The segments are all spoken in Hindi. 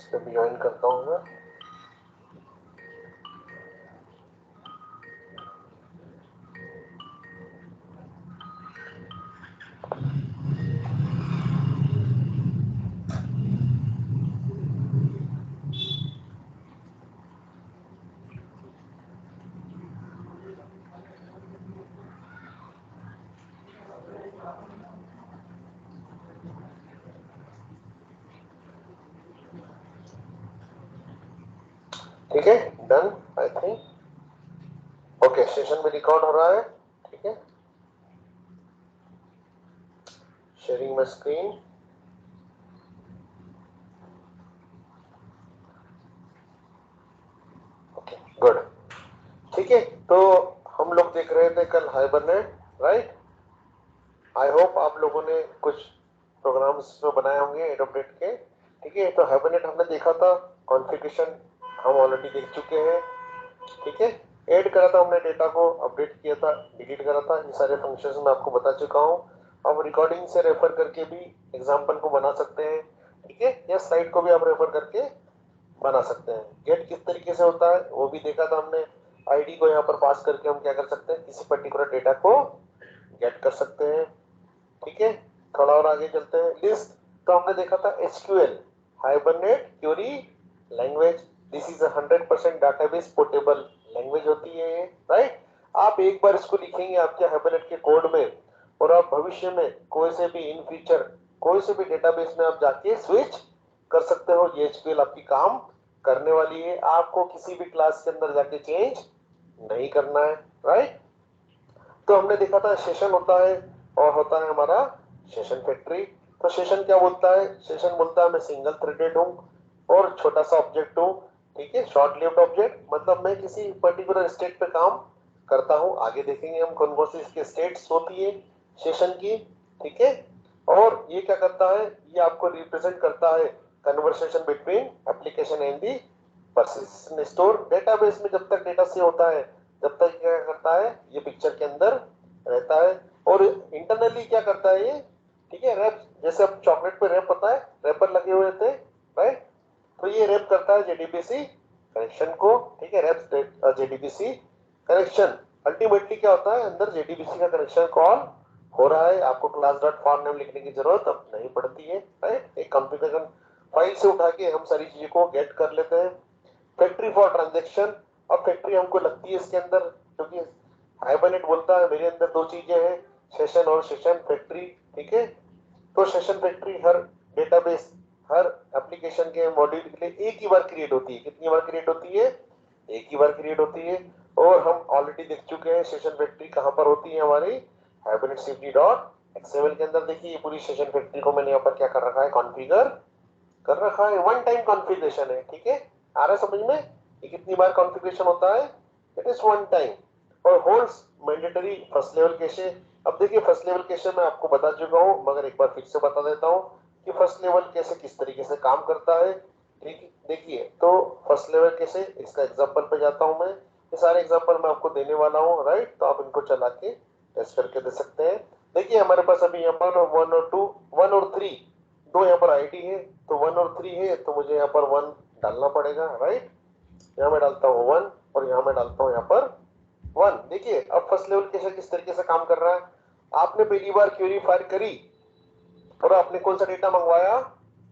इसको भी ज्वाइन करता हूँ मैं। ठीक है, done I think. Okay, session में रिकॉर्ड हो रहा है। ठीक है, sharing my screen. Okay good. ठीक है, तो हम लोग देख रहे थे कल हाइबरनेट, राइट। आई होप आप लोगों ने कुछ प्रोग्राम्स जो बनाए होंगे एडोप्टेड के। ठीक है, तो हाइबरनेट हमने देखा था, कॉन्फ़िगरेशन हम ऑलरेडी देख चुके हैं। ठीक है, ऐड करा था हमने, डेटा को अपडेट किया था, डिलीट करा था, ये सारे फंक्शंस मैं आपको बता चुका हूँ। अब रिकॉर्डिंग से रेफर करके भी एग्जांपल को बना सकते हैं। ठीक है, या स्लाइड को भी आप रेफर करके बना सकते हैं। गेट किस तरीके से होता है वो भी देखा था हमने। आईडी को यहाँ पर पास करके हम क्या कर सकते हैं, किसी पर्टिकुलर डेटा को गेट कर सकते हैं। ठीक है, थोड़ा और आगे चलते हैं। लिस्ट तो हमने देखा था SQL, hibernate query language. This is 100% database portable language होती है ये, राइट। आप एक बार इसको लिखेंगे आपके हाइबरनेट के कोड में, और आप भविष्य में कोई से भी इन फ्यूचर कोई से भी डेटाबेस में आप जाके स्विच कर सकते हो। ये एसक्यूएल आपकी काम करने वाली है, आपको किसी भी क्लास के अंदर जाके चेंज नहीं करना है, राइट। तो हमने देखा था सेशन होता है, और होता है हमारा सेशन फैक्ट्री। तो सेशन क्या बोलता है, सेशन बोलता है मैं सिंगल थ्रेडेड हूँ और छोटा सा ऑब्जेक्ट हूँ। ठीक है, शॉर्ट लिव्ड ऑब्जेक्ट, मतलब मैं किसी पर्टिकुलर स्टेट पे काम करता हूँ। आगे देखेंगे हम कौन कौन सी इसके स्टेट्स होती है सेशन की। ठीक है, और ये क्या करता है, ये आपको रिप्रेजेंट करता है conversation between application and the persistent store. Database में जब तक डेटा सेव होता है तब तक क्या करता है, ये पिक्चर के अंदर रहता है। और इंटरनली क्या करता है ये, ठीक है, रैप, जैसे अब चॉकलेट पे रैप होता है, रैपर लगे हुए थे, राइट। तो ये रैप करता है जेडीबीसी कनेक्शन को। ठीक है, रैप जेडीबीसी कनेक्शन। अल्टीमेटली क्या होता है, अंदर जेडीबीसी का कनेक्शन कॉल हो रहा है। आपको क्लास डॉट फॉर नेम लिखने की जरूरत अब नहीं पड़ती है, राइट। एक कॉन्फ़िगरेशन फाइल से उठा के हम सारी चीजों को गेट कर लेते हैं। फैक्ट्री फॉर ट्रांजेक्शन, अब फैक्ट्री हमको लगती है इसके अंदर, क्योंकि हाइबरनेट बोलता है मेरे अंदर दो चीजें हैं, सेशन और सेशन फैक्ट्री। ठीक है, तो सेशन फैक्ट्री हर डेटाबेस, हर एप्लीकेशन के मॉड्यूल के लिए एक ही बार क्रिएट होती है। कितनी बार क्रिएट होती है, एक ही बार क्रिएट होती है। और हम ऑलरेडी देख चुके हैं सेशन फैक्ट्री कहां पर होती है, हमारी हाइबरनेट सीपी डॉट एक्सएमएल के अंदर। देखिए ये पूरी सेशन फैक्ट्री को मैंने यहाँ पर क्या कर रखा है, कॉन्फ़िगर कर रखा है। वन टाइम कॉन्फ़िगरेशन है। ठीक है, आ रहा है समझ में, ये कितनी बार कॉन्फ़िगरेशन होता है, इट इज वन टाइम। और holds mandatory first level cache. अब देखिए फर्स्ट लेवल कैशे मैं आपको बता चुका हूं, मगर एक बार फिर से बता देता हूं कि फर्स्ट लेवल कैसे किस तरीके से काम करता है। ठीक, देखिए तो फर्स्ट लेवल कैसे, इसका एग्जांपल पे जाता हूं मैं। ये सारे एग्जांपल मैं आपको देने वाला हूं, राइट। तो आप इनको चला के टेस्ट करके दे सकते हैं। देखिए हमारे पास अभी यहाँ पर 1 और 2, 1 और 3, दो यहाँ पर आईडी है, तो 1 और 3 है, तो मुझे यहाँ पर 1 डालना पड़ेगा, राइट। यहाँ मैं डालता हूँ 1 और यहाँ मैं डालता हूँ यहाँ पर 1। देखिए अब फर्स्ट लेवल कैसे किस तरीके से काम कर रहा है। आपने पहली बार क्वेरी फायर करी और आपने कौन सा डेटा मंगवाया,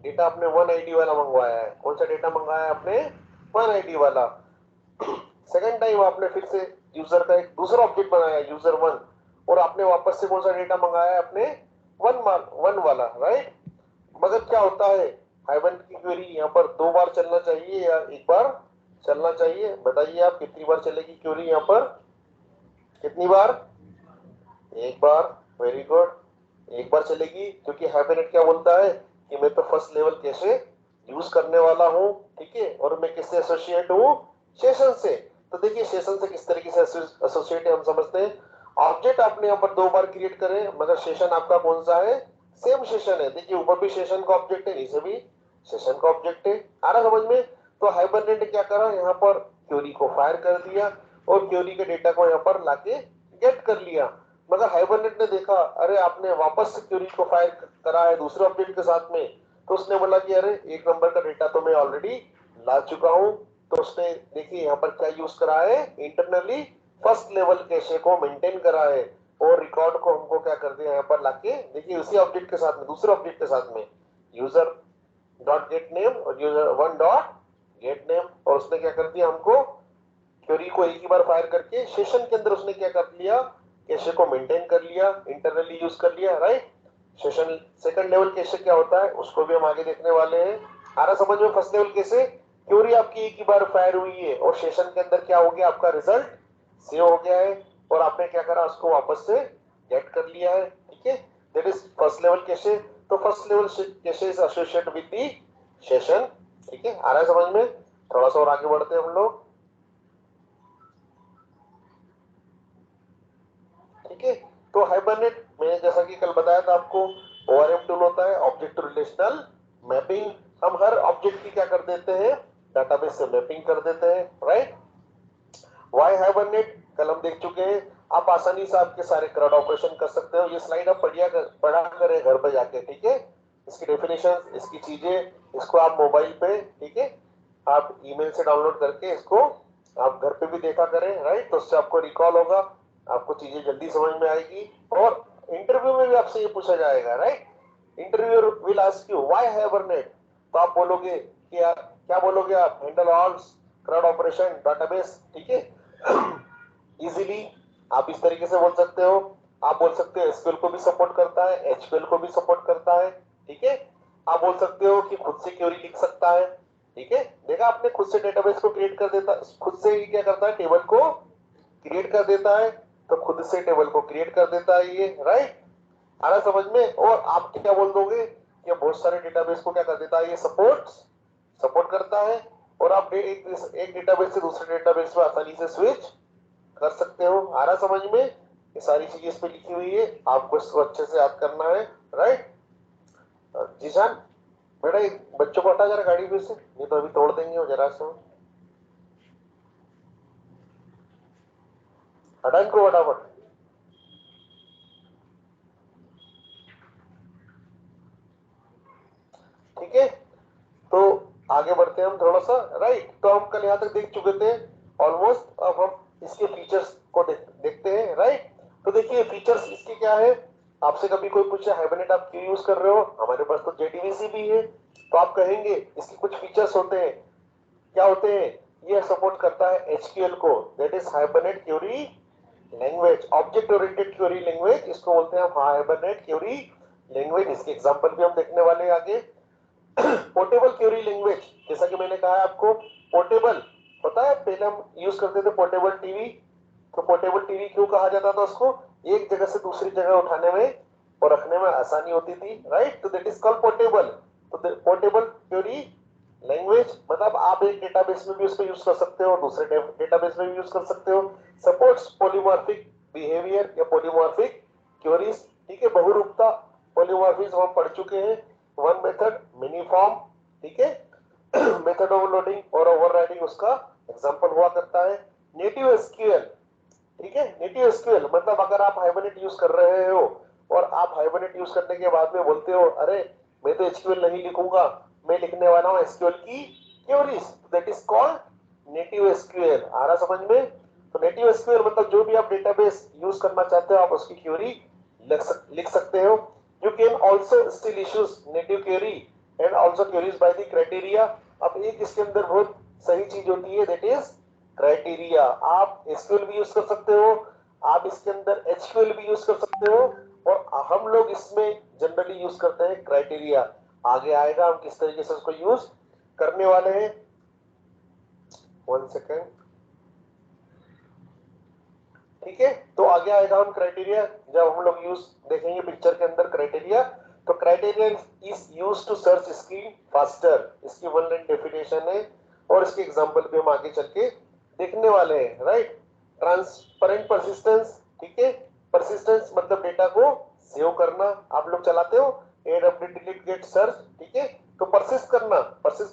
डेटा आपने 1 आईडी वाला मंगवाया है। कौन सा डेटा मंगवाया आपने, 1 आईडी वाला। सेकंड टाइम आपने फिर से यूजर का एक दूसरा ऑब्जेक्ट बनाया, यूजर 1, और आपने वापस से कौन सा डेटा मंगाया है आपने, 1 वाला, राइट। मगर क्या होता है, हाइबरनेट की क्वेरी यहाँ पर 2 बार चलना चाहिए या 1 बार चलना चाहिए, बताइए आप कितनी बार चलेगी क्वेरी यहाँ पर, कितनी बार, 1 बार। वेरी गुड, 1 बार चलेगी, क्योंकि हाइबरनेट क्या बोलता है कि मैं तो फर्स्ट लेवल कैसे यूज करने वाला हूँ। ठीक है, और मैं किससे एसोसिएट हूँ, सेशन से। तो देखिए सेशन से किस तरीके से एसोसिएट है हम समझते हैं। ऑब्जेक्ट आपने यहाँ पर 2 बार क्रिएट करे, मगर सेशन आपका कौन सा है, सेम सेशन है। देखिए ऊपर भी सेशन का ऑब्जेक्ट है, नीचे भी सेशन का ऑब्जेक्ट है। आ रहा समझ में। तो हाइबरनेट ने क्या करा, यहाँ पर क्वेरी को फायर कर दिया और क्वेरी के डेटा को यहाँ पर लाके गेट कर लिया। मगर हाइबरनेट ने देखा, अरे आपने वापस से क्वेरी को फायर करा है दूसरे ऑब्जेक्ट के साथ में, तो उसने बोला कि अरे 1 नंबर का डेटा तो मैं ऑलरेडी ला चुका हूं। तो उसने देखिए यहाँ पर क्या यूज करा है, इंटरनली फर्स्ट लेवल कैशे को मेंटेन करा है और रिकॉर्ड को हमको क्या कर दिया यहाँ पर लाके, देखिए उसी ऑब्जेक्ट के साथ में, दूसरे ऑब्जेक्ट के साथ में यूजर डॉट गेट नेम और user one dot gate name, और उसने क्या कर दिया, हमको क्वेरी को एक ही बार फायर करके सेशन के अंदर उसने क्या कर लिया, कैशे को मेंटेन कर लिया, इंटरनली यूज कर लिया, right. Session second level cache क्या होता है उसको भी हम आगे देखने वाले हैं। आ रहा समझ में? फर्स्ट लेवल कैसे क्वेरी आपकी एक ही बार फायर हुई है और सेशन के अंदर क्या हो गया, आपका रिजल्ट सेव हो गया है और आपने क्या करा, उसको वापस से गेट कर लिया है, ठीक है। That is first level cache. तो first level cache is associated with the session, ठीक है। आ रहा है समझ में? थोड़ा सा और आगे बढ़ते हैं हम लोग, ठीक है। तो हाइबरनेट मैंने जैसा कि कल बताया था आपको, ओआरएम टूल होता है, ऑब्जेक्ट टू रिलेशनल मैपिंग। हम हर ऑब्जेक्ट की क्या कर देते हैं, डाटाबेस से मैपिंग कर देते हैं, राइट। वाई हाइबरनेट कल हम देख चुके हैं। आप आसानी से आपके सारे करंट ऑपरेशन कर सकते हो। ये स्लाइड आप पढ़ा करें घर पे जाके, ठीक है। इसकी डेफिनेशन, इसकी चीजें, इसको आप मोबाइल पे, ठीक है, आप ईमेल से डाउनलोड करके इसको आप घर पे भी देखा करें, राइट। तो उससे आपको रिकॉल होगा, आपको चीजें जल्दी समझ में आएगी और इंटरव्यू में भी आपसे ये पूछा जाएगा, right. Interviewer will ask you why hibernate, तो आप बोलोगे कि क्या बोलोगे आप, handle all crowd operation database, ठीक है। इजीली आप इस तरीके से बोल सकते हो। आप बोल सकते हो एसक्यूएल को भी सपोर्ट करता है, एचक्यूएल को भी सपोर्ट करता है, ठीक है। आप बोल सकते हो कि खुद से क्वेरी लिख सकता है, ठीक है। देखा आपने, खुद से डेटाबेस को क्रिएट कर देता, खुद से ही क्या करता है, टेबल को क्रिएट कर देता है। तो खुद से टेबल को क्रिएट कर देता है ये, राइट। आ रहा समझ में? और आप क्या बोल दोगे कि बहुत सारे डेटाबेस को क्या कर देता है, ये सपोर्ट सपोर्ट करता है और आप एक डेटाबेस से दूसरे डेटाबेस में आसानी से स्विच कर सकते हो। आ रहा समझ में? ये सारी चीजें इस पे लिखी हुई है, आपको इसको अच्छे से याद करना है, राइट। जीशान बेटा, एक बच्चों को हटा जरा गाड़ी पे से, नहीं तो अभी तोड़ देंगे वो जरा से, हटा इनको फटाफट। ठीक है, तो आगे बढ़ते हैं हम थोड़ा सा, राइट। तो हम कल यहाँ तक देख चुके थे ऑलमोस्ट। अब हम इसके फीचर्स को देखते हैं, राइट। तो देखिए फीचर्स इसके क्या है, आपसे कभी कोई पूछे हाइबरनेट आप क्यों यूज कर रहे हो, हमारे पास तो जेडीबीसी भी है, तो आप कहेंगे इसके कुछ फीचर्स होते हैं। क्या होते हैं? ये सपोर्ट करता है एचक्यूएल को, that is hibernate query language, object oriented query language, इसको बोलते हैं हाइबरनेट क्वेरी लैंग्वेज। इसके एग्जांपल भी हम देखने वाले हैं आगे। पोर्टेबल क्वेरी लैंग्वेज, जैसा कि मैंने कहा आपको, पोर्टेबल पता है, पहले हम यूज करते थे पोर्टेबल टीवी। तो पोर्टेबल टीवी क्यों कहा जाता था उसको, एक जगह से दूसरी जगह उठाने में और रखने में आसानी होती थी, राइट। तो दैट इज कॉल्ड पोर्टेबल। तो पोर्टेबल क्वेरी लैंग्वेज मतलब आप एक डेटाबेस में भी उसको यूज कर सकते हो, दूसरे डेटाबेस में भी यूज कर सकते हो। सपोर्ट्स पॉलीमॉर्फिक बिहेवियर या पॉलीमॉर्फिक क्वेरीज, ठीक है, बहुरूपता, पॉलीमॉर्फिज्म हम पढ़ चुके हैं। वन मेथड मिनी फॉर्म, ठीक है। मेथड ओवरलोडिंग और ओवरराइडिंग उसका एग्जांपल हुआ करता है। नेटिव एसक्यूएल, ठीक है। नेटिव एसक्यूएल मतलब अगर आप हाइबरनेट यूज कर रहे हो और आप हाइबरनेट यूज करने के बाद में बोलते हो अरे मैं तो एसक्यूएल नहीं लिखूंगा, मैं लिखने वाला हूं एसक्यूएल की queries, that is called native SQL. आ रहा समझ में? तो नेटिव एसक्यूएल मतलब जो भी आप डेटाबेस यूज करना चाहते हो आप उसकी क्वेरी लिख सकते हो। You can also still issues native query and also queries by the criteria. अब एक इसके अंदर बहुत सही चीज होती है, दैट इज क्राइटेरिया। आप एसक्यूएल भी यूज कर सकते हो, आप इसके अंदर एचक्यूएल भी यूज कर सकते हो और हम लोग इसमें जनरली यूज करते हैं क्राइटेरिया। आगे आएगा हम किस तरीके से उसको यूज करने वाले हैं। 1 सेकेंड, ठीक है। तो आगे आएगा हम क्राइटेरिया, जब हम लोग यूज देखेंगे पिक्चर के अंदर क्राइटेरिया। तो criteria is use to search screen faster, इसकी वन लाइन डेफिनेशन है और इसके एग्जांपल भी हम आगे चल के देखने वाले हैं, राइट। ट्रांसपेरेंट परसिस्टेंस, ठीक है। परसिस्टेंस मतलब डेटा को सेव करना, आप लोग चलाते हो add update delete get search, ठीक है। तो परसिस्ट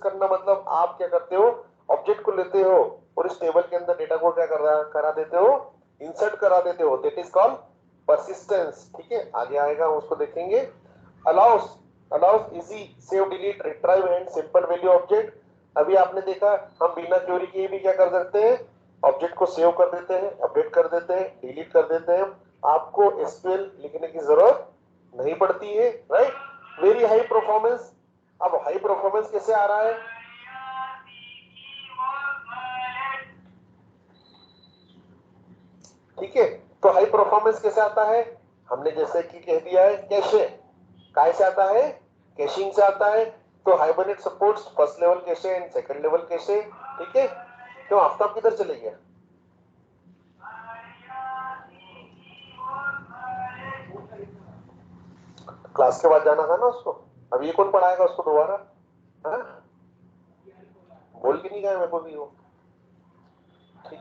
करना मतलब आप क्या करते हो, ऑब्जेक्ट को लेते हो और इस टेबल के अंदर डेटा को क्या करा देते हो, इंसर्ट करा देते हो, दैट इज कॉल्ड परसिस्टेंस, ठीक है। आगे आएगा हम उसको देखेंगे। Allow us allows easy save delete retrieve and simple value object। अभी आपने देखा हम बिना क्वेरी के भी क्या कर सकते हैं, ऑब्जेक्ट को सेव कर देते हैं, अपडेट कर देते हैं, डिलीट कर देते हैं, आपको एसक्यूएल लिखने की जरूरत नहीं पड़ती है, राइट। Very high performance. अब हाई परफॉर्मेंस कैसे आ रहा है, ठीक है। तो हाई परफॉर्मेंस कैसे आता है, हमने जैसे कि कह दिया है कैशे, काय से आता है, कैशिंग से आता है। तो hibernate supports first level cache and second level cache, ठीक है। क्यों आफ्ताब किधर चले गया, क्लास के बाद जाना था ना उसको, अब ये कौन पढ़ाएगा उसको दोबारा, हाँ? बोल के नहीं गया मेरे को भी वो, ठीक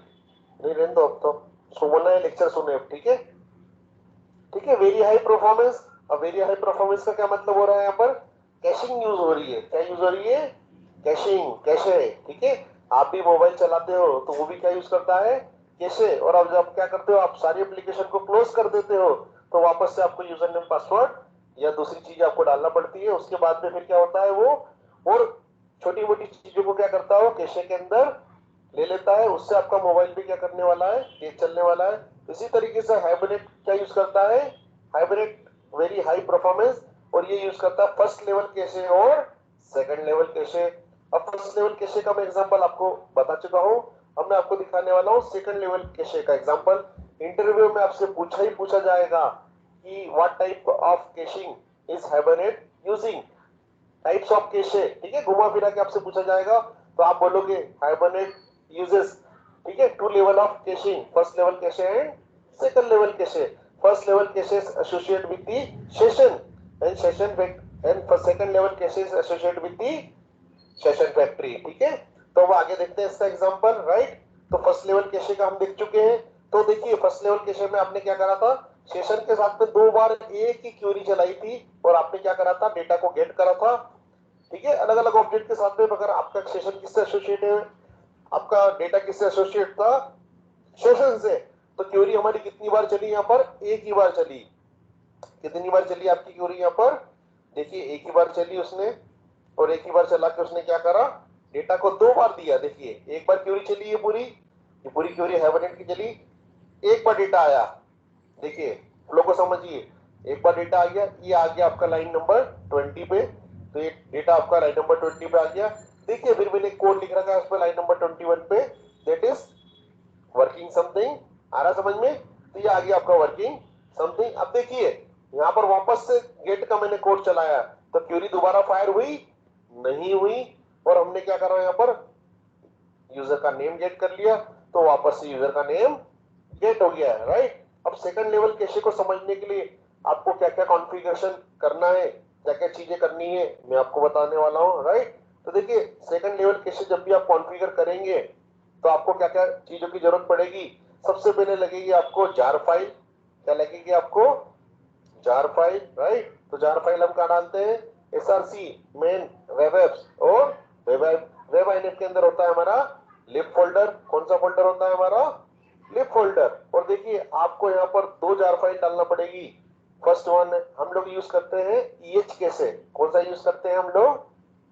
नहीं, रहने दो अब तो, सुमन है लेक्चर सुने अब, ठीक है, ठीक है। Very high performance. अब वेरी हाई परफॉर्मेंस का क्या मतलब हो रहा है, यहाँ पर कैशिंग यूज हो रही है, क्या यूज हो रही है, कैशिंग, कैशे, ठीक है। आप भी मोबाइल चलाते हो तो वो भी क्या यूज करता है, कैशे। और अब जब क्या करते हो आप सारी एप्लीकेशन को क्लोज कर देते हो तो वापस से आपको यूजर नेम पासवर्ड या दूसरी चीज आपको डालना पड़ती है, उसके बाद में फिर क्या होता है वो, और छोटी मोटी चीजों को क्या करता है वो कैशे के अंदर ले लेता है, उससे आपका मोबाइल भी क्या करने वाला है, तेज चलने वाला है। इसी तरीके से हाइब्रिड क्या यूज करता है, हाइब्रिड वेरी हाई परफॉर्मेंस, और ये यूज करता है फर्स्ट लेवल कैशे और सेकंड लेवल कैशे। अब फर्स्ट लेवल कैशे का मैं एग्जांपल आपको बता चुका हूं, अब मैं आपको दिखाने वाला हूं सेकंड लेवल कैशे का एग्जांपल। इंटरव्यू में आपसे पूछा ही पूछा जाएगा कि what type of caching is hybrid using, types of cache, ठीक है, घुमा फिरा के आपसे पूछा जाएगा तो आप बोलोगे हाइबरनेट यूजेस, ठीक है, two level of caching, first level cache and second level cache. First level cache associate with the session and session and second level cache associate with the session factory, ठीक है। तो अब आगे देखते हैं इसका एग्जांपल, राइट। तो फर्स्ट लेवल कैशे का हम देख चुके हैं। तो देखिए फर्स्ट लेवल कैशे में आपने क्या करा था, सेशन के साथ में दो बार एक ही क्वेरी चलाई थी और आपने क्या करा था, डेटा को गेट करा था, ठीक है, अलग अलग ऑब्जेक्ट के साथ में। अगर आपका सेशन किससे एसोसिएट है, आपका डेटा किससे एसोसिएट था, सेशन से, तो क्वेरी हमारी कितनी बार चली, यहाँ पर एक ही बार चली। कितनी बार चली आपकी क्वेरी यहाँ पर, देखिए एक ही बार चली उसने, और एक ही बार चला के उसने क्या करा, डेटा को दो बार दिया। देखिए एक बार क्वेरी चली है पूरी, ये पूरी क्वेरी हाइबरनेट की चली, एक बार डेटा आया, देखिए फ्लो को समझिए, एक बार डेटा आ गया, ये आ गया आपका लाइन नंबर 20 पे, तो ये डेटा आपका लाइन नंबर 20 पे आ गया। देखिए फिर मैंने कोड लिख रखा है उस पर लाइन नंबर 21 पे, दैट इज वर्किंग समथिंग, आ रहा समझ में, तो ये आ गया आपका वर्किंग समथिंग। अब देखिए यहाँ पर वापस से गेट का मैंने कोड चलाया तो क्वेरी दोबारा फायर हुई नहीं हुई, और हमने क्या करा यहाँ पर यूजर का नेम गेट कर लिया, तो वापस से यूजर का नेम गेट हो गया है, राइट। अब सेकंड लेवल कैशे को समझने के लिए आपको क्या क्या कॉन्फ़िगरेशन करना है, क्या क्या चीजें करनी है, मैं आपको बताने वाला हूँ, राइट। तो देखिए सेकंड लेवल कैशे जब भी आप कॉन्फ़िगर करेंगे तो आपको क्या क्या चीजों की जरूरत पड़ेगी। सबसे पहले लगेगी आपको जार फाइल, क्या लगेगी आपको, जार फाइल, राइट। तो जार फाइल हम कहाँ डालते हैं, एसआरसी मेन वेब एप्स, और वेब आईएनएफ के अंदर होता है हमारा लिब फोल्डर। कौन सा फोल्डर होता है हमारा, लिब फोल्डर। और देखिए आपको यहाँ पर दो जार फाइल डालना पड़ेगी। फर्स्ट वन हम लोग यूज करते हैं ईएच कैसे, कौन सा यूज करते हैं हम लोग,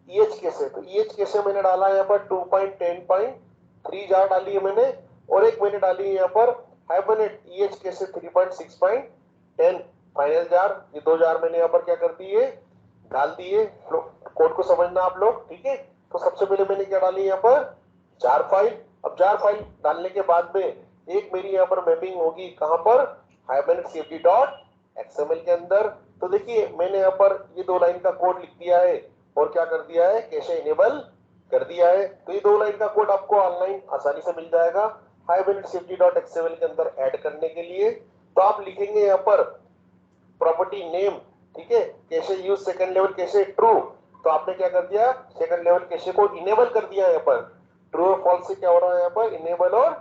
ईएच कैसे। तो ईएच कैसे मैंने डाला है यहाँ पर 2.10.3 जार डाली है मैंने, और एक मैंने डाली है यहाँ पर हाइबरनेट ईएच कैसे 3.6.10 फाइनल जार। ये दो जार मैंने यहाँ पर क्या कर दिए, डाल दिए। कोड को समझना आप लोग, ठीक है। तो सबसे पहले मैंने क्या डाली यहाँ पर, जार फाइल। अब जार फाइल डालने के बाद में एक मेरी यहाँ पर मैपिंग होगी कहां पर, हाइबरनेट सेफ्टी डॉट एक्सएमएल के अंदर। तो देखिए मैंने यहाँ पर ये दो लाइन का कोड लिख दिया है और क्या कर दिया है, कैशे इनेबल कर दिया है। तो ये दो लाइन का कोड आपको ऑनलाइन आसानी से मिल जाएगा हाइबरनेट सेफ्टी डॉट एक्सएमएल के अंदर ऐड करने के लिए। तो आप लिखेंगे यहाँ पर प्रॉपर्टी नेम, ठीक है, cache use second level cache true, तो आपने क्या कर दिया, सेकंड लेवल कैशे को इनेबल कर दिया यहाँ पर। ट्रू और फॉल्स से क्या हो रहा है यहाँ पर, इनेबल और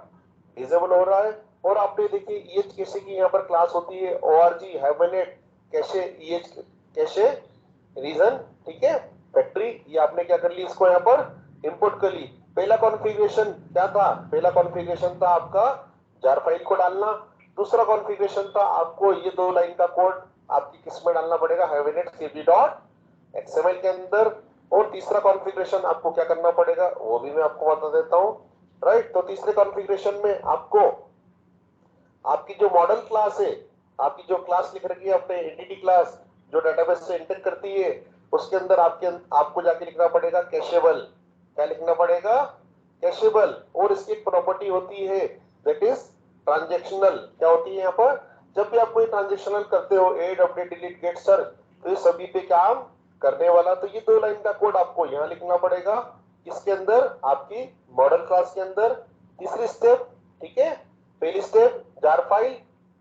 डिसेबल हो रहा है। और आपने देखिए ईएच कैशे की यहाँ पर क्लास होती है O R G Hibernate cache E H cache region, ठीक है, फैक्ट्री। ये आपने क्या कर ली, इसको यहाँ पर इंपोर्ट कर ली। पहला कॉन्फ़िगरेशन क्या था, पहला कॉन्फ़िगरेशन था आपका जार फाइल को डालना। दूसरा कॉन्फ़िगरेशन था आपको ये दो लाइन का कोड आपकी किस में डालना पड़ेगा, हाइबरनेट सेफ्टी डॉट XML के अंदर। और तीसरा कॉन्फ़िगरेशन आपको क्या करना पड़ेगा वो भी मैं आपको बता देता हूं, राइट। तो तीसरे कॉन्फ़िगरेशन में आपको आपकी जो मॉडल क्लास है, आपकी जो क्लास लिख रखी है अपने एंटिटी क्लास जो डेटाबेस से इंटर करती है, उसके अंदर आपको जाके लिखना पड़ेगा कैशेबल। क्या लिखना पड़ेगा? कैशेबल। और इसकी एक प्रॉपर्टी होती है दैट इज ट्रांजैक्शनल। क्या होती है यहाँ पर? जब भी आप कोई ट्रांजैक्शनल करते हो, add, update, delete, get, search, तो ये सभी पे काम करने वाला। तो ये 2 लाइन का कोड आपको यहाँ लिखना पड़ेगा, इसके अंदर आपकी मॉडल क्लास के अंदर। तीसरी स्टेप, ठीक है, पहली स्टेप जार फाइल,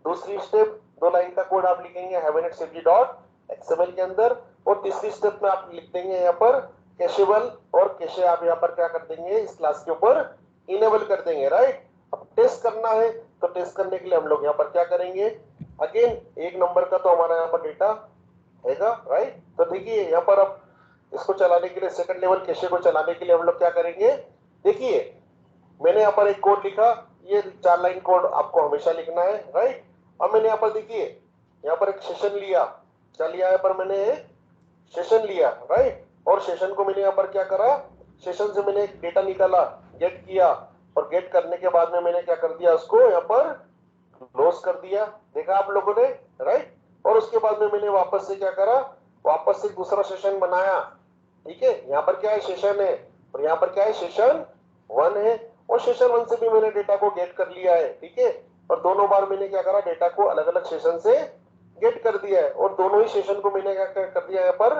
दूसरी स्टेप 2 लाइन का कोड आप लिखेंगे habnetsafety.xml के अंदर। और तीसरी स्टेप में आप लिख देंगे यहाँ पर कैशेबल, और कैशे आप यहाँ पर क्या कर देंगे इस क्लास के ऊपर इनेबल कर देंगे, राइट। अब टेस्ट करना है, तो टेस्ट करने के लिए हम लोग यहाँ पर क्या करेंगे, अगेन 1 नंबर का तो हमारा यहाँ पर डेटा हैगा, राइट। तो देखिए यहाँ पर अब इसको चलाने के लिए, सेकंड लेवल कैशे को चलाने के लिए हम लोग क्या करेंगे, देखिए मैंने यहाँ पर एक कोड लिखा, ये 4 लाइन कोड आपको हमेशा लिखना है, राइट। अब मैंने यहाँ पर देखिए यहाँ पर एक सेशन लिया, क्या लिया यहाँ पर मैंने सेशन लिया, राइट। और सेशन को मैंने यहाँ पर क्या करा, सेशन से मैंने एक डेटा निकाला, गेट किया, और गेट करने के बाद में मैंने क्या कर दिया, उसको यहाँ पर क्लोज कर दिया। देखा आप लोगों ने, राइट। और उसके बाद में मैंने वापस से क्या करा, वापस से दूसरा सेशन बनाया, ठीक है। यहाँ पर क्या है, सेशन है, और यहाँ पर क्या है, सेशन 1 है। और सेशन 1 से भी मैंने डेटा को गेट कर लिया है, ठीक है। और दोनों बार मैंने क्या करा, डेटा को अलग अलग सेशन से गेट कर दिया है, और दोनों ही सेशन को मैंने क्या कर दिया यहाँ पर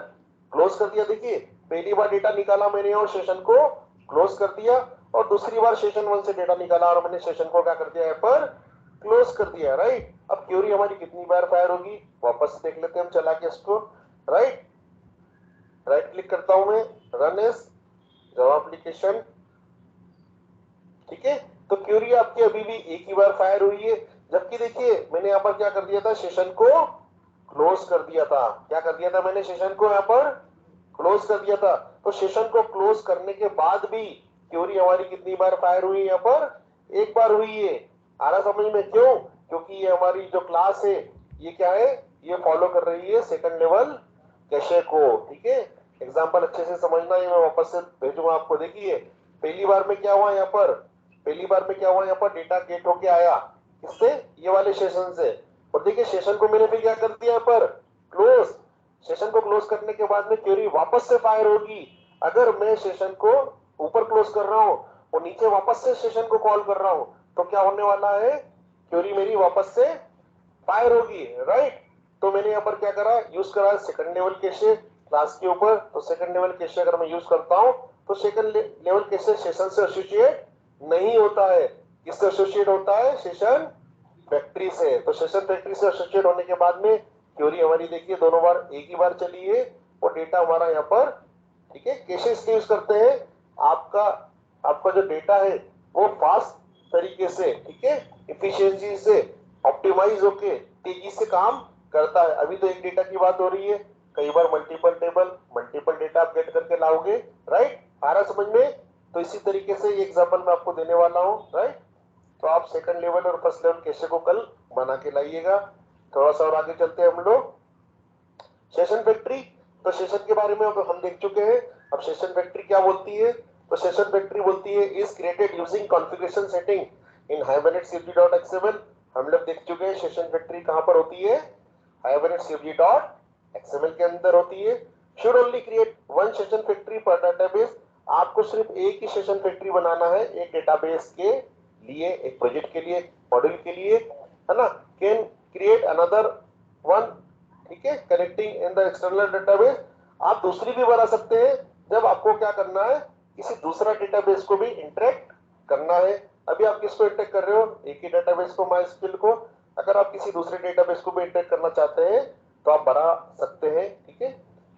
क्लोज कर दिया। देखिए पहली बार डेटा निकाला मैंने और सेशन को क्लोज कर दिया, और दूसरी बार सेशन 1 से डेटा निकाला और मैंने सेशन को क्या कर दिया यहाँ पर क्लोज कर दिया, राइट। अब क्वेरी हमारी कितनी बार फायर होगी वापस देख लेते हैं हम चला के इसको, राइट। राइट क्लिक करता हूं मैं, रन एज जावा एप्लीकेशन, ठीक है। तो क्वेरी आपकी अभी भी एक ही बार फायर हुई है, जबकि देखिए मैंने यहाँ पर क्या कर दिया था, सेशन को क्लोज कर दिया था। क्या कर दिया था मैंने, सेशन को यहाँ पर क्लोज कर दिया था। तो सेशन को क्लोज करने के बाद भी क्वेरी हमारी कितनी बार फायर हुई, यहाँ पर एक बार हुई है। आ रहा समझ में? क्यों? क्योंकि ये हमारी जो क्लास है ये क्या है, ये फॉलो कर रही है सेकंड लेवल कैशे को, ठीक है। एग्जांपल अच्छे से समझना, ये मैं वापस से भेजूंगा आपको। देखिए पहली बार में क्या हुआ यहाँ पर, पहली बार में क्या हुआ यहाँ पर, डेटा गेट होके आया किससे, ये वाले सेशन से। और देखिए सेशन को मैंने फिर क्या कर दिया यहाँ पर क्लोज। सेशन को क्लोज करने के बाद में क्वेरी वापस से फायर होगी। अगर मैं सेशन को ऊपर क्लोज कर रहा हूं और नीचे वापस से सेशन को कॉल कर रहा हूं, तो क्या होने वाला है, क्वेरी मेरी वापस से फायर होगी, राइट। तो मैंने यहाँ पर क्या करा, यूज करा सेकंड लेवल कैशे क्लास के ऊपर। तो सेकंड लेवल कैशे अगर मैं यूज करता हूं तो सेकंड लेवल कैशे सेशन से एसोसिएट नहीं होता है, किससे एसोसिएट होता है, सेशन फैक्ट्री से। तो सेशन फैक्ट्री से एसोसिएट होने के बाद में क्वेरी हमारी देखिए दोनों बार एक ही बार चली है, और डेटा हमारा यहाँ पर, ठीक है। कैसे इसके यूज करते हैं, आपका आपका जो डेटा है वो फास्ट तरीके से, ठीक है, इफिशियंसी से ऑप्टिमाइज होके तेजी से काम करता है। अभी तो एक डेटा की बात हो रही है, कई बार मल्टीपल टेबल, मल्टीपल डेटा आप गेट करके लाओगे, राइट। आ रहा समझ में? तो इसी तरीके से ये एग्जांपल मैं आपको देने वाला हूँ, राइट। तो आप सेकंड लेवल और फर्स्ट लेवल कैसे को कल बना के लाइएगा। थोड़ा सा और आगे चलते हैं हम लोग, सेशन फैक्ट्री। तो सेशन के बारे में अब हम देख चुके हैं। अब सेशन फैक्ट्री क्या बोलती है, तो सेशन फैक्ट्री बोलती है is created using configuration setting in hibernate.cfg.xml। हम लोग देख चुके हैं सेशन फैक्ट्री कहां पर होती है, hibernate.cfg.xml के अंदर होती है। Should only create one session factory पर डेटाबेस। आपको सिर्फ एक ही सेशन फैक्ट्री बनाना है एक डेटाबेस के लिए, एक प्रोजेक्ट के लिए, मॉड्यूल के लिए, है ना। कैन क्रिएट अनदर वन, ठीक है, connecting in the external database. आप दूसरी भी बना सकते हैं जब आपको क्या करना है, किसी दूसरा डेटाबेस को भी इंटरेक्ट करना है। अभी आप किसको इंटरेक्ट कर रहे हो, एक ही डेटाबेस को, माइस्क्यूएल को। अगर आप किसी दूसरे डेटाबेस को भी इंटरेक्ट करना चाहते हैं तो आप बना सकते हैं, ठीक है।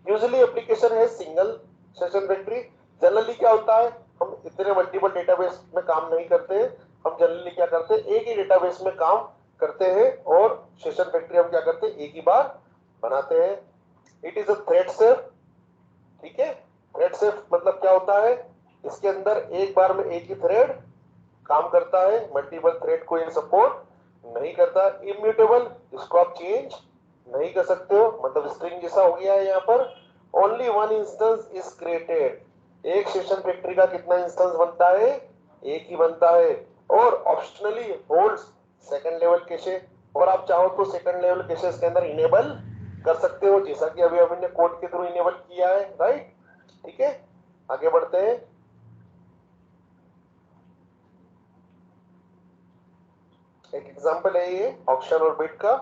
यूजुअली एप्लीकेशन है सिंगल सेशन फैक्ट्री। जनरली क्या होता है, हम इतने मल्टीपल डेटाबेस में काम नहीं करते हैं। हम जनरली क्या करते हैं, एक ही डेटाबेस में काम करते हैं, और सेशन फैक्ट्री हम क्या करते हैं, एक ही बार बनाते हैं। It is a thread safe, ठीक है। थ्रेड सेफ मतलब क्या होता है, इसके अंदर एक बार में एक ही थ्रेड काम करता है, मल्टीपल थ्रेड को ये सपोर्ट नहीं करता। इम्यूटेबल, इसको आप चेंज नहीं कर सकते हो, मतलब स्ट्रिंग जैसा हो गया है यहाँ पर। Only one instance is created. एक सेशन फैक्ट्री का कितना इंस्टेंस बनता है? एक ही बनता है। और optionally holds second level cache, और आप चाहो तो सेकंड लेवल कैशेस के अंदर इनेबल कर सकते हो, जैसा कि अभी हमने कोड के थ्रू इनेबल किया है, राइट। ठीक है, आगे बढ़ते हैं। एक एग्जांपल है ये ऑक्शन और बिड का।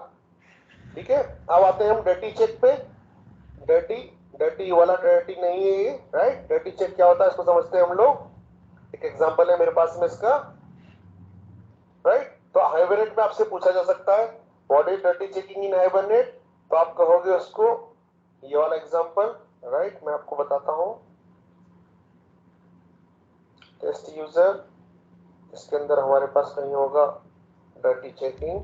ठीक है, अब आते हैं हम डर्टी चेक पे। डर्टी डर्टी वाला डर्टी नहीं है ये, राइट। डर्टी चेक क्या होता है इसको समझते हैं हम लोग। एक एग्जांपल है मेरे पास में इसका, राइट। तो हाइबरनेट में आपसे पूछा जा सकता है what is dirty checking in Hibernate, तो आप कहोगे उसको ये वाला एग्जांपल, राइट। मैं आपको बताता हूं, टेस्ट यूजर, इसके अंदर हमारे पास कहीं होगा डर्टी चेकिंग,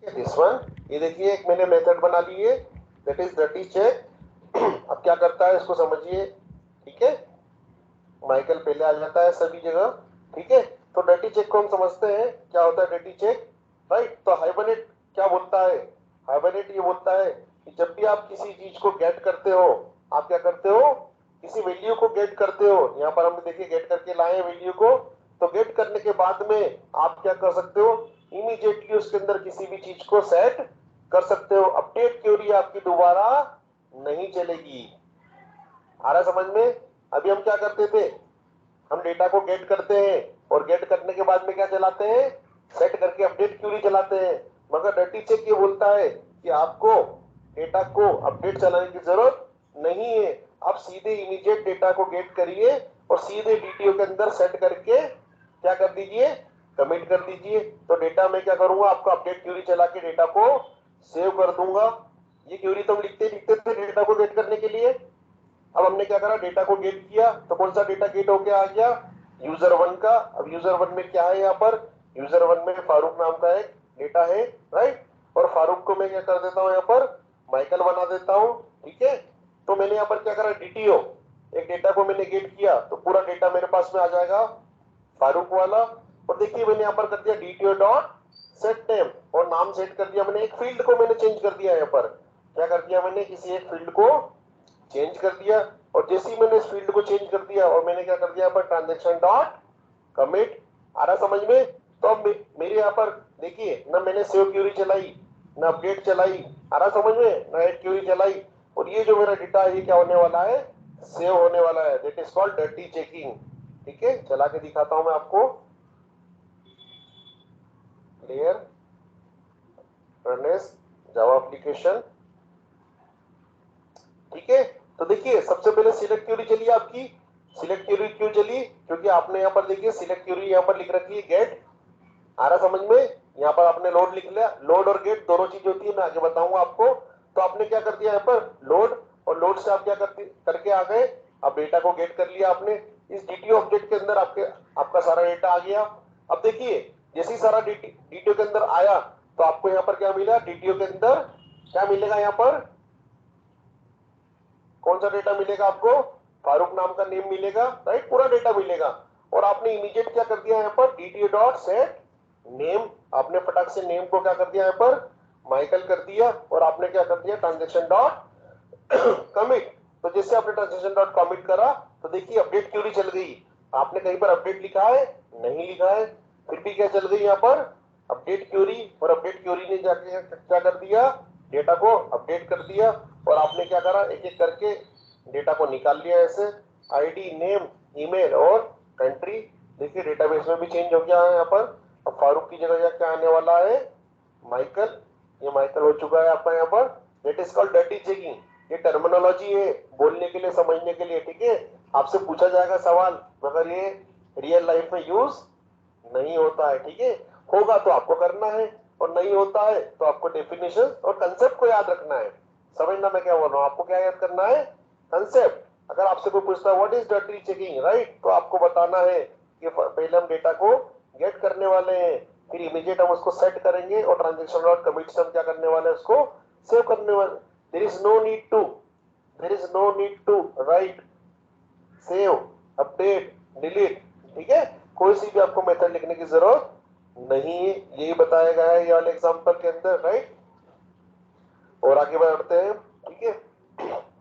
दिस वन। ये देखिए एक मैंने मेथड बना ली है, दैट इज डर्टी चेक। अब क्या करता है इसको समझिए। ठीक है, माइकल पहले आ जाता है सभी जगह। ठीक है, तो डर्टी चेक को हम समझते हैं क्या होता है डर्टी चेक, राइट। तो हाइबरनेट क्या बोलता है? हाइबरनेट ये बोलता है कि जब भी आप किसी चीज को गेट करते हो, आप क्या करते हो? किसी वैल्यू को गेट करते हो। यहाँ पर हम देखिए गेट करके लाए वैल्यू को, तो गेट करने के बाद में आप क्या कर सकते हो? इमीडिएटली उसके अंदर किसी भी चीज को सेट कर सकते हो। अपडेट क्वेरी आपकी दोबारा नहीं चलेगी। आ रहा समझ में? अभी हम क्या करते थे, हम डेटा को गेट करते हैं और गेट करने के बाद में क्या चलाते हैं? सेट करके अपडेट क्वेरी चलाते हैं। मगर डर्टी चेक ये बोलता है कि आपको डेटा को अपडेट चलाने की जरूरत नहीं है। आप सीधे इमीडिएट डेटा को गेट करिए और सीधे डीटीओ के अंदर सेट करके क्या कर दीजिए? कमिट कर दीजिए। तो डेटा में क्या करूंगा? आपको अपडेट क्वेरी चला के डेटा को सेव कर दूंगा। ये क्वेरी तो हम लिखते लिखते थे डेटा को गेट करने के लिए। अब हमने क्या करा? डेटा को गेट किया, तो कौन सा डेटा गेट होके आ गया? यूजर वन का। अब यूजर वन में क्या है? यहाँ पर यूजर वन में फारूक नाम का एक डेटा है, राइट। और फारूक को मैं क्या कर देता हूँ? यहाँ पर माइकल बना देता हूँ। ठीक है, तो मैंने यहाँ पर क्या करा? डीटीओ, एक डेटा को मैंने गेट किया, तो पूरा डेटा मेरे पास में आ जाएगा फारूक वाला। और देखिए मैंने यहाँ पर कर दिया डीटीओ डॉट सेट नेम, और नाम सेट कर दिया मैंने। एक फील्ड को मैंने चेंज कर दिया। यहाँ पर क्या कर दिया मैंने? किसी एक फील्ड को चेंज कर दिया। और जैसे ही मैंने इस फील्ड को चेंज कर दिया और मैंने क्या कर दिया? यहाँ पर ट्रांजेक्शन डॉट कमिट। आ रहा समझ में? तो अब मेरे यहाँ पर देखिए ना, मैंने सेव क्वेरी चलाई, ना अपडेट चलाई। आ रहा समझ में? ना एड क्वेरी चलाई। और ये जो मेरा डेटा है ये क्या होने वाला है? सेव होने वाला है। That is called dirty checking. ठीक है, चला के दिखाता हूं मैं आपको। Clear, runs Java application. ठीक है, तो देखिए सबसे पहले सिलेक्ट क्वेरी चली आपकी। सिलेक्ट क्वेरी क्यों चली? क्योंकि आपने यहाँ पर देखिए सिलेक्ट क्वेरी यहाँ पर लिख रखी है गेट। आ रहा समझ में? यहाँ पर आपने लोड लिख लिया। लोड और गेट दोनों चीज होती है, मैं आगे बताऊंगा आपको। तो आपने क्या कर दिया यहाँ पर? लोड, और लोड से आप क्या करके आ गए? अब डेटा को गेट कर लिया आपने। इस डीटीओ ऑब्जेक्ट के अंदर आपका सारा डेटा आ गया। अब देखिए जैसे ही सारा डीटीओ के अंदर आया, तो आपको यहाँ पर क्या मिला? डीटीओ के अंदर क्या मिलेगा? यहाँ पर कौन सा डेटा मिलेगा आपको? फारूक नाम का नेम मिलेगा, राइट। पूरा डेटा मिलेगा। और आपने इमीडिएट क्या कर दिया? यहाँ पर डीटीओ डॉट सेट नेम, आपने फटाक से नेम को क्या कर दिया? यहाँ पर माइकल कर दिया। और आपने क्या कर दिया? Transaction dot commit. तो जैसे आपने ट्रांजेक्शन डॉट कमिट करा, तो देखिए अपडेट क्वेरी चल गई। आपने कहीं पर अपडेट लिखा है? नहीं लिखा है, फिर भी क्या चल गई यहाँ पर? Update query. और अपडेट क्वेरी ने जाके क्या कर दिया? डेटा को अपडेट कर दिया। और आपने क्या करा? एक एक करके डेटा को निकाल लिया ऐसे। आईडी, नेम, ईमेल और कंट्री। देखिए डेटाबेस में भी चेंज हो गया है यहाँ पर। अब फारूक की जगह क्या आने वाला है? माइकल। ये माइकल हो चुका है आपका यहाँ पर। That is called dirty checking. ये टर्मिनोलॉजी है बोलने के लिए, समझने के लिए। ठीक है, आपसे पूछा जाएगा सवाल, मगर ये रियल लाइफ में यूज नहीं होता है। ठीक है, होगा तो आपको करना है, और नहीं होता है तो आपको डेफिनेशन और कंसेप्ट को याद रखना है। समझना मैं क्या बोल रहा हूँ? आपको क्या याद करना है? कंसेप्ट। अगर आपसे कोई पूछता है what is dirty checking, right, तो आपको बताना है कि पहले हम डेटा को गेट करने वाले हैं, फिर इमीडिएट हम उसको सेट करेंगे, और ट्रांजेक्शन डॉट कमिट से हम क्या करने वाले हैं? उसको सेव करने वाले। There is no need to, there is no need to write, save, update, delete. ठीक है, कोई सी भी आपको मेथड लिखने की जरूरत नहीं है। यही बताया गया है ये वाले एग्जांपल के अंदर, राइट। और आगे बढ़ते हैं। ठीक है।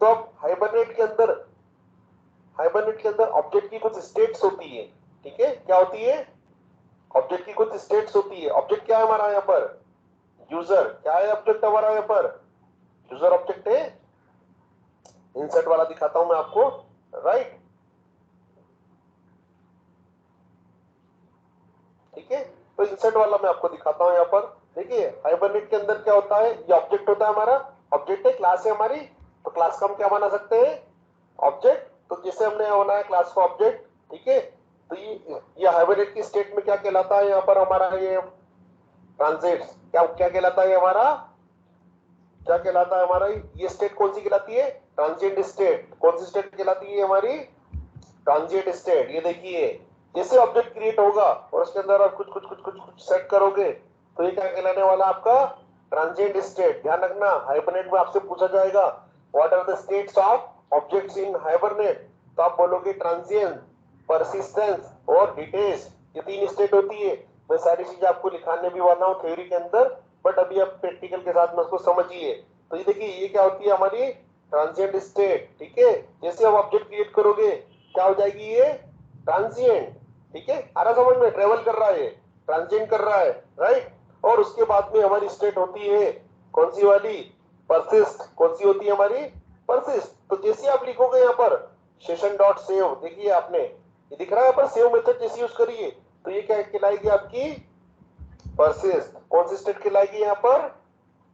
तो अब हाइबरनेट के अंदर ऑब्जेक्ट की कुछ स्टेट्स होती है, ठीक है। क्या होती है? ऑब्जेक्ट की कुछ स्टेट्स होती है। ऑब्जेक्ट क्या है हमारा यहाँ पर? यूजर। क्या है ऑब्जेक्ट हमारा यहाँ पर? यूजर ऑब्जेक्ट है। इंसर्ट वाला दिखाता हूं मैं आपको, राइट। ठीक है, तो इंसर्ट वाला मैं आपको दिखाता हूं यहाँ पर। देखिए हाइबरनेट के अंदर क्या होता है, ये ऑब्जेक्ट होता है हमारा। ऑब्जेक्ट है, क्लास है हमारी, तो क्लास का हम क्या बना सकते हैं? ऑब्जेक्ट। तो जैसे हमने बनाया क्लास का ऑब्जेक्ट, ठीक है। तो ये हाइबरनेट की स्टेट में क्या कहलाता है यहाँ पर हमारा? ये ट्रांजिट। क्या क्या कहलाता है हमारा? क्या कहलाता है हमारा? ये स्टेट कौन सी कहलाती है? Transient state. कौन सी स्टेट कहलाती है हमारी? Transient state. ये देखिए, जैसे ऑब्जेक्ट क्रिएट होगा और उसके अंदर आप कुछ सेट करोगे, तो ये क्या कहलाने वाला आपका? Transient state. ध्यान रखना, हाइबरनेट में आपसे पूछा जाएगा what are the states of objects in Hibernate, तो आप बोलोगे ट्रांजिएंट, परसिस्टेंस और डिटेल्स। ये तीन स्टेट होती है। मैं सारी चीजें आपको लिखाने भी वाला हूँ थ्योरी के अंदर, बट अभी आप प्रैक्टिकल के साथ में उसको समझिए। तो ये देखिए, ये क्या होती है हमारी? Transient state. ठीक है, जैसे आप ऑब्जेक्ट क्रिएट करोगे क्या हो जाएगी? ये ट्रांजिएंट। ठीक है, आ रहा समझ में? ट्रेवल कर रहा है, ट्रांजिएंट कर रहा है, राइट। और उसके बाद में हमारी स्टेट होती है कौन सी वाली? परसिस्ट। कौन सी होती है हमारी? परसिस्ट। तो जैसे आप लिखोगे यहाँ पर सेशन डॉट सेव, देखिए आपने ये दिख रहा है पर सेव मेथड जैसे यूज करिए, तो ये क्या कहलाएगी आपकी? परसिस्ट। कौन सी स्टेट कहलाएगी यहाँ पर?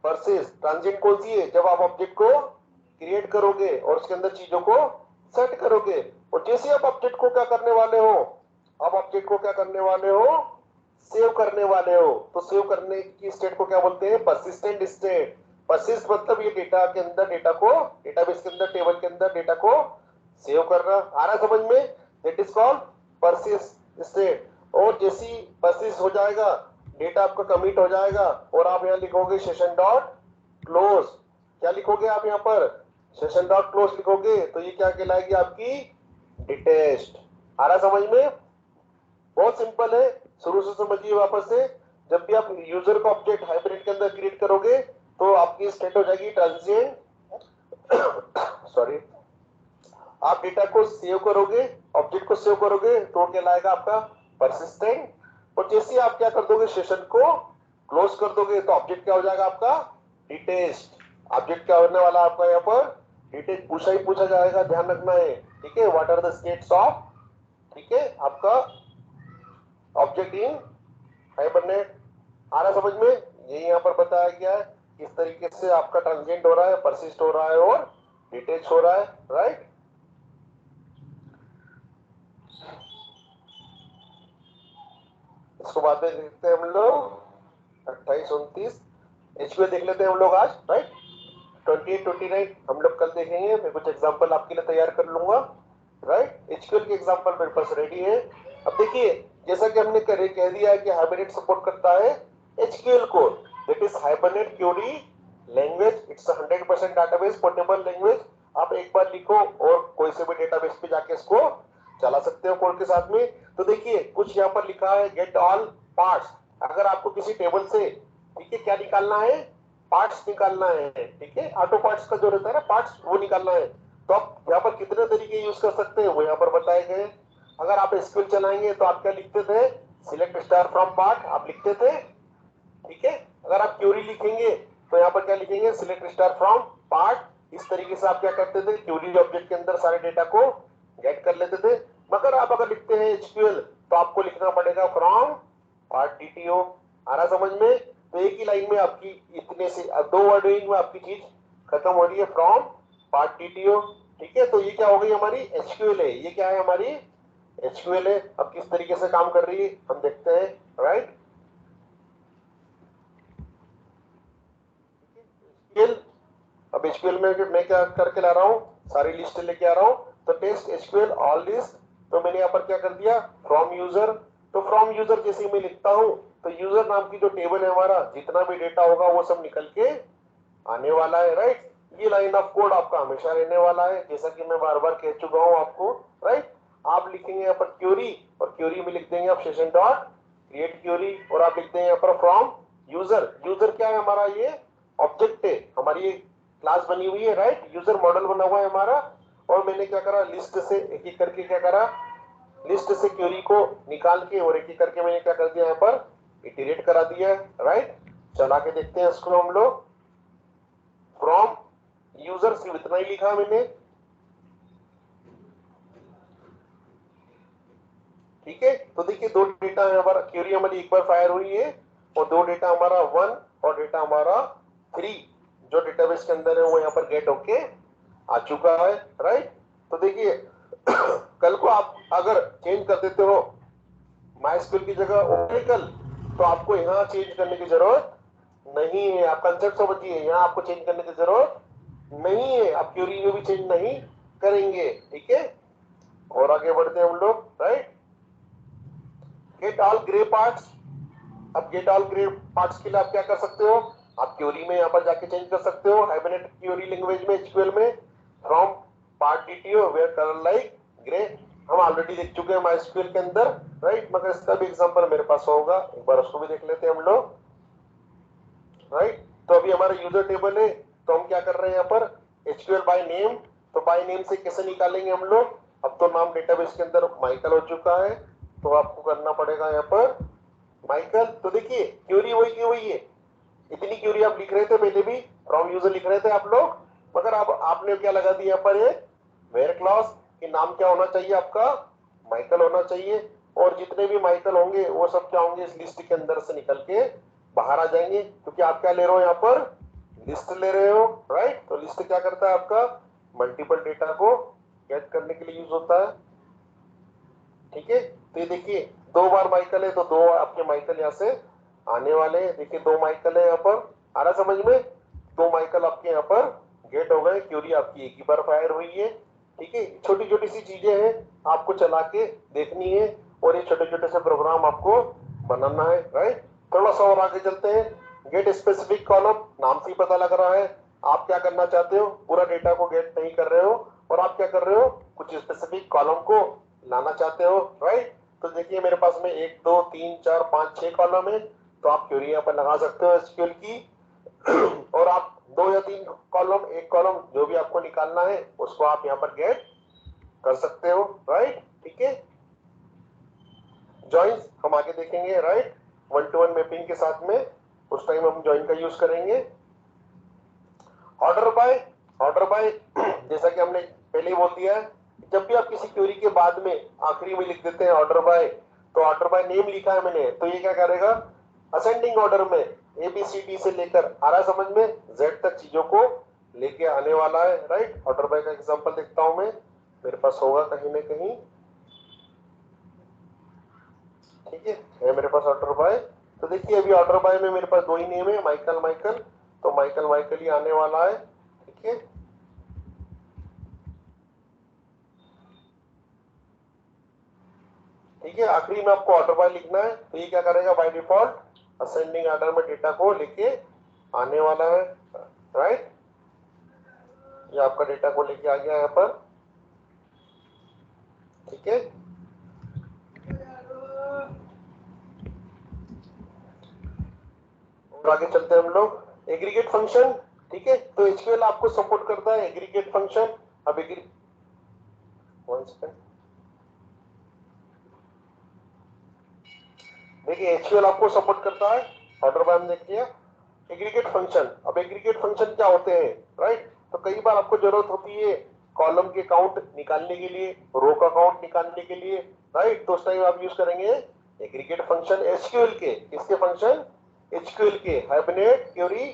परसिस्ट। ट्रांजिएंट कौन सी है? जब आप ऑब्जेक्ट को क्रिएट करोगे और उसके अंदर चीजों को सेट करोगे, और जैसे आप ऑब्जेक्ट को क्या करने वाले हो? आप ऑब्जेक्ट को क्या करने वाले हो? सेव करने वाले हो। तो सेव करने की स्टेट को क्या बोलते हैं? Persistent state. परसिस्ट मतलब ये डेटा के अंदर, डेटा को डेटाबेस के अंदर, टेबल के अंदर डेटा को सेव करना। आ रहा समझ में? That is called persist state. और जैसी परसिस्ट हो जाएगा, डेटा आपका कमिट हो जाएगा और आप यहाँ लिखोगे सेशन डॉट क्लोज। क्या लिखोगे आप यहाँ पर? सेशन डॉट क्लोज लिखोगे, तो ये क्या कहलाएगी आपकी? डिटेस्ट। आ रहा समझ में? बहुत सिंपल है, शुरू से समझिए वापस से। जब भी आप यूजर का ऑब्जेक्ट हाइब्रिड के अंदर क्रिएट करोगे, तो आपकी स्टेट हो जाएगी ट्रांजिएंट। सॉरी, आप डेटा को सेव करोगे, ऑब्जेक्ट को सेव करोगे, तो क्या लाएगा आपका? परसिस्टेंट। और जैसे आप क्या कर दोगे? सेशन को क्लोज कर दोगे, तो ऑब्जेक्ट क्या हो जाएगा आपका? डिटेस्ट। ऑब्जेक्ट क्या होने वाला आपका यहाँ पर? डिटेस्ट। पूछा ही पूछा जाएगा, ध्यान रखना है। ठीक है, what are the states of, ठीक है, आपका ऑब्जेक्ट इन हाइबरनेट। आ रहा समझ में? यही यहाँ पर बताया गया है किस तरीके से आपका ट्रांजिएंट हो रहा है, परसिस्ट हो रहा है और डिटेच हो रहा है, राइट। इसको बाद में देखते हैं हम लोग 28 29 एचक्यूएल देख लेते हैं हम लोग आज, राइट। 28 29 हम लोग कल देखेंगे। मैं कुछ एग्जांपल आपके लिए तैयार कर लूंगा, राइट। एचक्यूएल के एग्जांपल मेरे पास रेडी है। अब देखिए, जैसा कि हमने कह दिया है कि हाइबरनेट सपोर्ट करता है HQL code, that is Hibernate query language. It's 100% database portable language. आप एक बार लिखो और कोई से भी डेटाबेस पे जाके इसको चला सकते हो कोड के साथ में। तो देखिए कुछ यहाँ पर लिखा है, गेट ऑल पार्ट्स। अगर आपको किसी टेबल से, ठीक है, क्या निकालना है? पार्ट्स निकालना है, ठीक है। ऑटो पार्ट्स का जो रहता है ना पार्ट्स, वो निकालना है। तो आप यहाँ पर कितने तरीके यूज कर सकते हैं वो यहाँ पर बताए गए। अगर आप एसक्यूएल चलाएंगे तो आप क्या लिखते थे? सिलेक्ट स्टार फ्रॉम पार्ट आप लिखते थे, ठीक है। अगर आप क्यूरी लिखेंगे तो यहाँ पर क्या लिखेंगे? Select star from part. इस तरीके से आप क्या करते थे? क्यूरी ऑब्जेक्ट के अंदर सारे डेटा को गेट कर लेते थे। मगर आप अगर लिखते हैं एचक्यूएल, तो आपको लिखना पड़ेगा फ्रॉम पार्ट टीटीओ। आ रहा समझ में? तो एक ही लाइन में आपकी इतने से दो वर्डिंग में आपकी चीज खत्म हो रही है, फ्रॉम पार्ट टीटीओ, ठीक है। तो ये क्या हो गई हमारी? एचक्यूएल है। ये क्या है हमारी? एचक्यूएल है। अब किस तरीके से काम कर रही है हम देखते हैं, राइट। एचक्यूएल, अब एचक्यूएल में मैं क्या करके ला रहा हूँ? सारी लिस्ट लेके आ रहा हूँ। तो टेस्ट एचक्यूएल ऑल लिस्ट, तो मैंने यहाँ पर क्या कर दिया? From user. तो फ्रॉम यूजर जैसे मैं लिखता हूँ, तो यूजर नाम की जो टेबल है हमारा, जितना भी डेटा होगा वो सब निकल के आने वाला है, राइट। ये लाइन ऑफ कोड आपका हमेशा रहने वाला है, जैसा कि मैं बार बार कह चुका हूँ आपको, राइट। आप लिखेंगे यहाँ पर क्यूरी, और क्यूरी में लिख देंगे आप सेशन डॉट क्रिएट क्यूरी, और आप लिख देंगे यहाँ पर फ्रॉम यूजर। यूजर क्या है हमारा? ये ऑब्जेक्ट है हमारी, क्लास बनी हुई है, राइट, यूजर मॉडल बना हुआ है हमारा, और मैंने क्या करा, लिस्ट से एक एक करके क्या करा, लिस्ट से क्वेरी को निकाल के और एक एक करके मैंने क्या कर दिया यहाँ पर इटरेट करा दिया, राइट। चला के देखते हैं इसको हम लोग। फ्रॉम यूजर सिर्फ इतना ही लिखा मैंने, ठीक है। तो देखिए दो डेटा हमारा क्वेरी हमारी एक बार फायर हुई है, और दो डेटा हमारा 1 और डेटा हमारा 3 जो डेटाबेस के अंदर है वो यहाँ पर गेट होके आ चुका है, राइट। तो देखिए कल को आप अगर चेंज कर देते हो माइस्क्यूएल की जगह ओरेकल, तो आपको यहाँ चेंज करने की जरूरत नहीं है। आप कंसेप्ट समझिए, यहाँ आपको चेंज करने की जरूरत नहीं है, आप क्वेरी में भी चेंज नहीं करेंगे, ठीक है। और आगे बढ़ते हैं हम लोग, right. Get all grey parts. अब गेट ऑल ग्रे पार्ट्स के लिए आप क्या कर सकते हो, आप क्वेरी में यहाँ पर जाके चेंज कर सकते हो, हाइबरनेट क्वेरी लैंग्वेज में एचक्यूएल में, from part D T O where colour like grey, हम ऑलरेडी देख चुके हैं माइस्क्यूएल के अंदर, राइट। मगर इसका भी एग्जांपल मेरे पास होगा, एक बार उसको भी देख लेते हैं हम लोग, राइट। तो अभी हमारा यूजर टेबल है, तो हम क्या कर रहे हैं यहाँ पर एचक्यूएल बाय नेम, तो बाय नेम से कैसे निकालेंगे हम लोग, अब तो नाम डेटाबेस के अंदर माइकल हो चुका है, तो आपको करना पड़ेगा यहाँ पर माइकल। तो देखिए क्वेरी वही की वही है, इतनी क्वेरी आप लिख रहे थे पहले भी, फ्रॉम यूजर लिख रहे थे आप लोग, मगर अब आपने क्या लगा दिया यहाँ पर है वेयर क्लॉज कि नाम क्या होना चाहिए आपका, माइकल होना चाहिए, और जितने भी माइकल होंगे वो सब क्या होंगे इस लिस्ट के अंदर से निकल के बाहर आ जाएंगे, क्योंकि आप क्या ले रहे हो यहाँ पर लिस्ट ले रहे हो, राइट। तो लिस्ट क्या करता है आपका मल्टीपल डेटा को गेट करने के लिए यूज होता है, ठीक है। तो ये देखिए दो बार माइकल है, तो दो आपके माइकल यहाँ से आने वाले हैं, देखिए दो माइकल है यहाँ पर, आ रहा समझ में, दो माइकल आपके यहाँ पर गेट हो गए, क्वेरी आपकी एक ही बार फायर हुई है, ठीक है। छोटी छोटी सी चीजें हैं आपको चला के देखनी है, और ये छोटे छोटे से प्रोग्राम आपको बनाना है, राइट। थोड़ा सा और आगे चलते हैं। गेट स्पेसिफिक कॉलम, नाम से ही पता लग रहा है आप क्या करना चाहते हो, पूरा डेटा को गेट नहीं कर रहे हो, और आप क्या कर रहे हो कुछ स्पेसिफिक कॉलम को लाना चाहते हो, राइट। तो देखिए मेरे पास में 1 2 3 4 5 6 कॉलम है, तो आप क्वेरी यहाँ पर लगा सकते हो एसक्यूएल की और आप 2 या 3 कॉलम, एक कॉलम जो भी आपको निकालना है उसको आप यहाँ पर गेट कर सकते हो, राइट, ठीक है। जॉइंस हम आगे देखेंगे, राइट, 1-to-1 मैपिंग के साथ में उस टाइम हम जॉइन का यूज करेंगे। ऑर्डर बाय जैसा कि हमने पहले ही बोल दिया है, जब भी आप किसी क्वेरी के बाद में आखिरी में लिख देते हैं ऑर्डर बाय, तो ऑर्डर बाय नेम लिखा है मैंने, तो ये क्या करेगा असेंडिंग ऑर्डर में ABCD से लेकर आ रहा समझ में Z तक चीजों को लेके आने वाला है, राइट। ऑर्डर बाय का एग्जांपल देखता हूं मैं, मेरे पास होगा कहीं ना कहीं, ठीक है मेरे पास ऑर्डर बाय। तो देखिए अभी ऑर्डर बाय में मेरे पास दो ही नेम है, माइकल माइकल, तो माइकल माइकल ही आने वाला है, ठीक है। ठीक है, आखिरी में आपको ऑर्डर बाय लिखना है, तो ये क्या करेगा बाय डिफॉल्ट असेंडिंग ऑर्डर में डेटा को लेके आने वाला है, राइट। ये आपका डेटा को लेके आ गया यहाँ पर, ठीक है। और आगे चलते हैं हम लोग एग्रीगेट फंक्शन, ठीक है। तो एचक्यूएल आपको सपोर्ट करता है एग्रीगेट फंक्शन। अब वन सेकंड, देखिए एचक्यूएल आपको सपोर्ट करता है, ऑर्डर बाय हमने देख लिया। एग्रीगेट फंक्शन, अब एग्रीगेट फंक्शन क्या होते हैं, राइट। तो कई बार आपको जरूरत होती है कॉलम के काउंट निकालने के लिए, रो का काउंट निकालने के लिए, राइट। तो उस टाइम आप यूज करेंगे एग्रीगेट फंक्शन एसक्यूएल के, किसके फंक्शन एचक्यूएल के, हाइबरनेट क्वेरी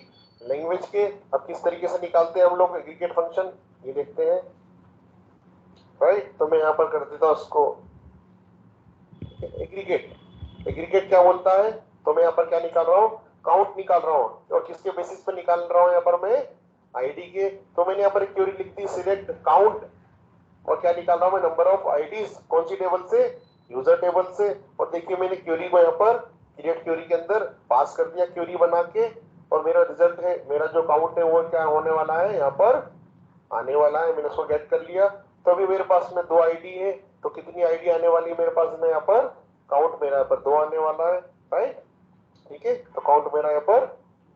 लैंग्वेज के। अब किस तरीके से निकालते हैं हम लोग एग्रीगेट फंक्शन ये देखते हैं, राइट। तो मैं यहाँ पर कर देता हूँ उसको एग्रीगेट। एग्रीगेट क्या बोलता है, तो मैं यहाँ पर क्या निकाल रहा हूँ काउंट निकाल रहा हूँ, और किसके बेसिस पे निकाल रहा हूँ यहाँ पर मैं आईडी के। तो मैंने यहाँ पर एक क्वेरी लिख दी सिलेक्ट काउंट, और क्या निकाल रहा हूँ मैं नंबर ऑफ आईडीज, कौन सी टेबल से यूजर टेबल से। और देखिए मैंने क्वेरी को यहाँ पर क्रिएट क्वेरी के अंदर पास कर दिया क्वेरी बना के, और मेरा रिजल्ट है, मेरा जो काउंट है वो क्या होने वाला है यहाँ पर आने वाला है, मैंने उसको गेट कर लिया। तो अभी मेरे पास में 2 आईडी है, तो कितनी आईडी आने वाली है मेरे पास में यहाँ पर काउंट मेरा यहाँ पर 2 आने वाला है, राइट, ठीक है। तो काउंट मेरा यहाँ पर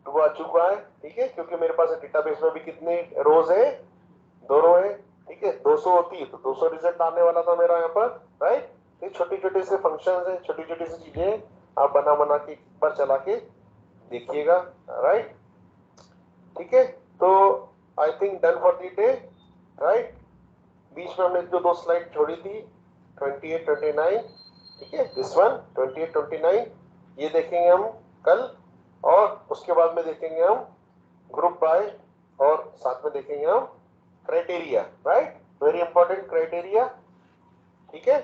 2 आ चुका है, ठीक है, क्योंकि मेरे पास डेटाबेस में भी कितने रोज है, 2 रो है, ठीक है, 200 होती है तो 200 रिजल्ट आने वाला था मेरा यहाँ पर, राइट। ये छोटी छोटी से फंक्शन है, छोटी छोटी सी चीजें आप बना बना के एक बार चला के देखिएगा, राइट, ठीक है। तो I think done for the day, right. बीच में हमने जो 2 स्लाइड छोड़ी थी 28 29, ठीक है, दिस वन 28 29 ये देखेंगे हम कल, और उसके बाद में देखेंगे हम ग्रुप बाय, और साथ में देखेंगे हम criteria, right, very important criteria, ठीक है।